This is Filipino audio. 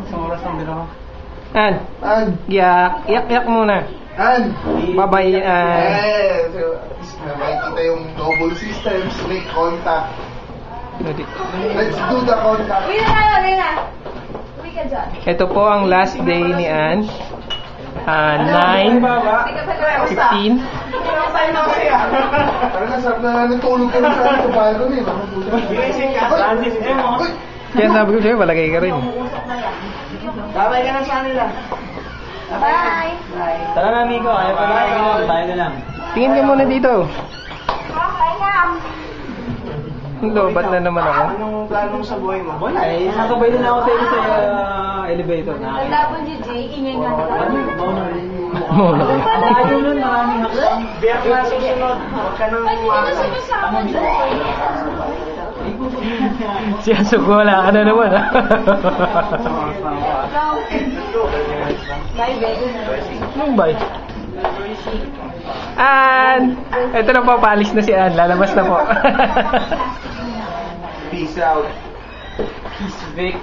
Isang oras ng biro. An. Yak muna. And Bye-bye, An. makikita yung double systems, make contact. Let's do the contact. Uwi na tayo, Lena. Uwi ka dyan. Ito po ang last day ni An. 9:15. Parang nasarap na natulog ka rin sa akin sa balcony. Kaya sabi ko sa'yo, palagay ka rin. Babay ka na sa kanila. Bye. Tara na, amigo. Ayaw pa na tayo na lang. Tingin ka muna dito. Okay na. Lobat na naman ako. Anong plano mo sa buhay mo? Wala eh. Sasabay din ako sa elevator na. WJ, ingay nga nila. Muna kayo. Ayaw nun, maraming hakbang. Biyak na susunod. Huwag ka nang Si Asok, wala ka na naman ha. Bye, baby. Anong bye? An! Ito na po, paalis na si An. Lalabas na po. Peace out. Peace, Vic.